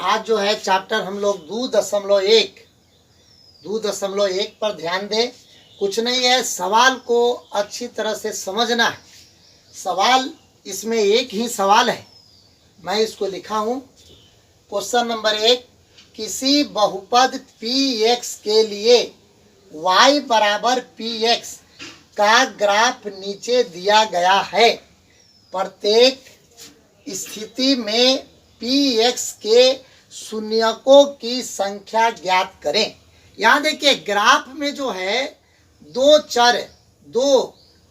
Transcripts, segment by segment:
आज जो है चैप्टर हम लोग 2.1 पर ध्यान दें। कुछ नहीं है, सवाल को अच्छी तरह से समझना है। सवाल इसमें एक ही सवाल है, मैं इसको लिखा हूँ। क्वेश्चन नंबर 1, किसी बहुपद px के लिए y बराबर px का ग्राफ नीचे दिया गया है। प्रत्येक स्थिति में px के शून्यकों की संख्या ज्ञात करें। यहाँ देखिए, ग्राफ में जो है दो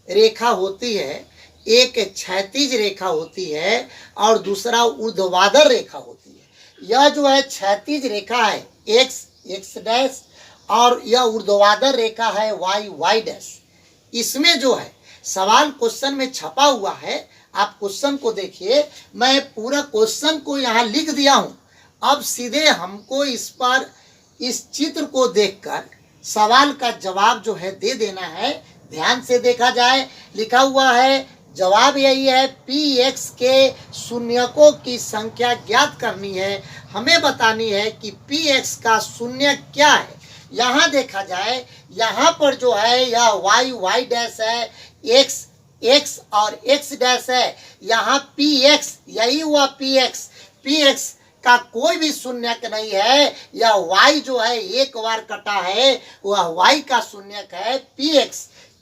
रेखा होती है, एक क्षैतिज रेखा होती है और दूसरा ऊर्ध्वाधर रेखा होती है। यह जो है क्षैतिज रेखा है x डैश और यह ऊर्ध्वाधर रेखा है y डैश। इसमें जो है सवाल क्वेश्चन में छपा हुआ है, आप क्वेश्चन को देखिए। मैं पूरा क्वेश्चन को यहाँ लिख दिया हूँ। अब सीधे हमको इस पर इस चित्र को देखकर सवाल का जवाब जो है दे देना है। ध्यान से देखा जाए, लिखा हुआ है, जवाब यही है, px के शून्यकों की संख्या ज्ञात करनी है। हमें बतानी है कि px का शून्य क्या है। यहाँ देखा जाए, यहाँ पर जो है यह y डैश है, x और x डैश है। यहाँ px, यही हुआ px का कोई भी शून्यक नहीं है। यह y जो है एक बार कटा है, वह y का शून्यक है।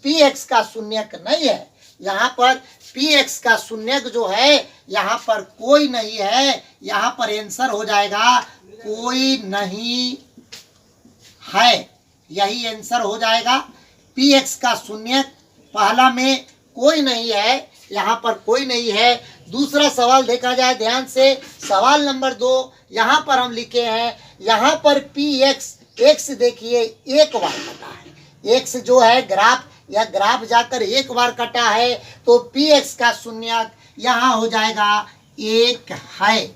px का शून्यक नहीं है। यहाँ पर px का शून्यक जो है यहाँ पर कोई नहीं है। यहाँ पर आंसर हो जाएगा कोई नहीं है, यही आंसर हो जाएगा। px का शून्यक पहला में कोई नहीं है, यहाँ पर कोई नहीं है। दूसरा सवाल देखा जाए ध्यान से, सवाल नंबर 2 यहाँ पर हम लिखे हैं, यहाँ पर x देखिए एक बार कटा है। x जो है ग्राफ, यह ग्राफ जाकर एक बार कटा है, तो px का शून्यक यहाँ हो जाएगा 1 है।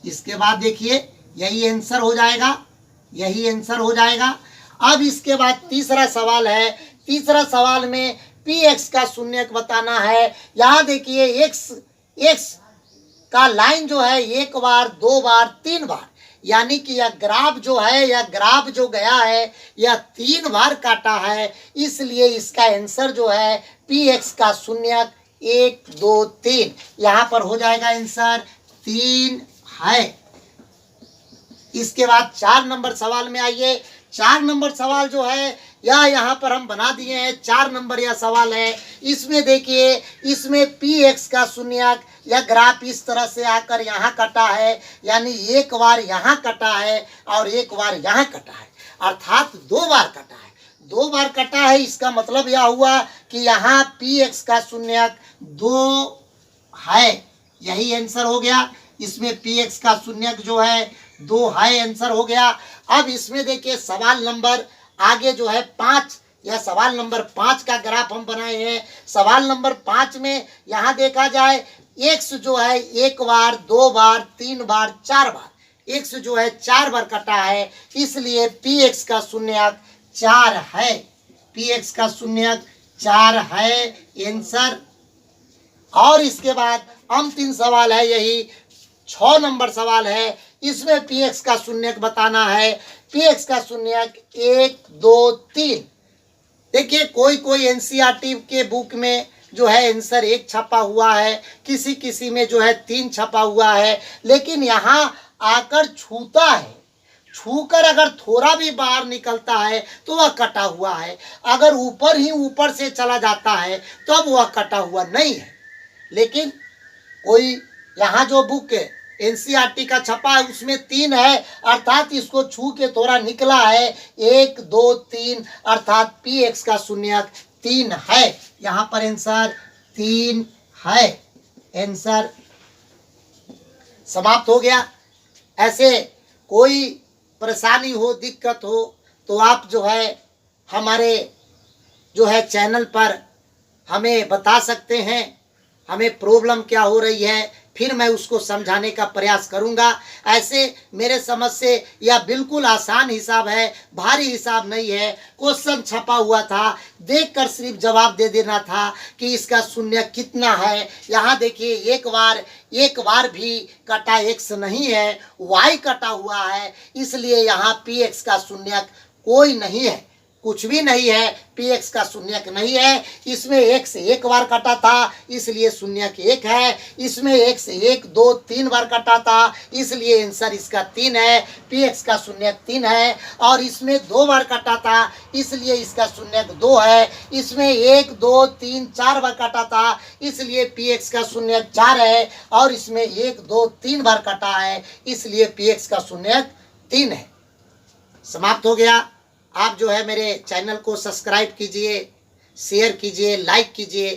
इसके बाद देखिए यही आंसर हो जाएगा, यही आंसर हो जाएगा। अब इसके बाद तीसरा सवाल है। तीसरा सवाल में px का शून्यक बताना है। यहाँ देखिए x का लाइन जो है एक बार, दो बार, तीन बार, यानी कि यह ग्राफ जो है, यह ग्राफ जो गया है यह 3 बार काटा है। इसलिए इसका आंसर जो है px का शून्यक 1 2 3, यहाँ पर हो जाएगा आंसर 3 है। इसके बाद 4 नंबर सवाल में आइए। 4 नंबर सवाल जो है यह यहाँ पर हम बना दिए हैं। 4 नंबर यह सवाल है। इसमें देखिए, इसमें px का शून्यक, यह ग्राफ इस तरह से आकर यहाँ कटा है, यानी एक बार यहाँ कटा है और एक बार यहाँ कटा है, अर्थात 2 बार कटा है। 2 बार कटा है, इसका मतलब यह हुआ कि यहाँ px का शून्यक 2 है, यही आंसर हो गया। इसमें px का शून्यक जो है 2 है, आंसर हो गया। अब इसमें देखिए सवाल नंबर आगे जो है 5, यह सवाल नंबर 5 का ग्राफ हम बनाए हैं। सवाल नंबर 5 में यहाँ देखा जाए x जो है एक बार, 2 बार, 3 बार, 4 बार, x जो है 4 बार कटा है, इसलिए px का शून्यक 4 है। px का शून्यक 4 है आंसर। और इसके बाद अंतिम सवाल है, यही 6 नंबर सवाल है। इसमें px का शून्यक बताना है। px का शून्यक 1 2 3। देखिए, कोई एनसीईआरटी के बुक में जो है आंसर 1 छपा हुआ है, किसी में जो है 3 छपा हुआ है, लेकिन यहाँ आकर छूता है। छूकर अगर थोड़ा भी बाहर निकलता है तो वह कटा हुआ है, अगर ऊपर से चला जाता है तब वह कटा हुआ नहीं है। लेकिन कोई यहाँ जो बुक एनसीईआरटी का छपा है उसमें 3 है, अर्थात इसको छू के थोड़ा निकला है 1 2 3, अर्थात px का शून्यक 3 है। यहाँ पर आंसर 3 है। आंसर समाप्त हो गया। ऐसे कोई परेशानी हो, दिक्कत हो तो आप जो है हमारे जो है चैनल पर हमें बता सकते हैं, हमें प्रॉब्लम क्या हो रही है, फिर मैं उसको समझाने का प्रयास करूंगा। ऐसे मेरे समझ से यह बिल्कुल आसान हिसाब है, भारी हिसाब नहीं है। क्वेश्चन छपा हुआ था, देखकर सिर्फ जवाब दे देना था कि इसका शून्य कितना है। यहाँ देखिए एक बार भी कटा x नहीं है, y कटा हुआ है, इसलिए यहाँ px का शून्य कोई नहीं है, कुछ भी नहीं है, px का शून्यक नहीं है। इसमें x एक बार कटा था, इसलिए शून्यक 1 है। इसमें x 1 2 3 बार कटा था, इसलिए आंसर इसका 3 है। px का शून्यक 3 है। और इसमें 2 बार कटा था, इसलिए इसका शून्यक 2 है। इसमें 1 2 3 4 बार कटा था, इसलिए px का शून्यक 4 है। और इसमें 1 2 3 बार कटा है, इसलिए px का शून्यक 3 है। समाप्त हो गया। आप जो है मेरे चैनल को सब्सक्राइब कीजिए, शेयर कीजिए, लाइक कीजिए।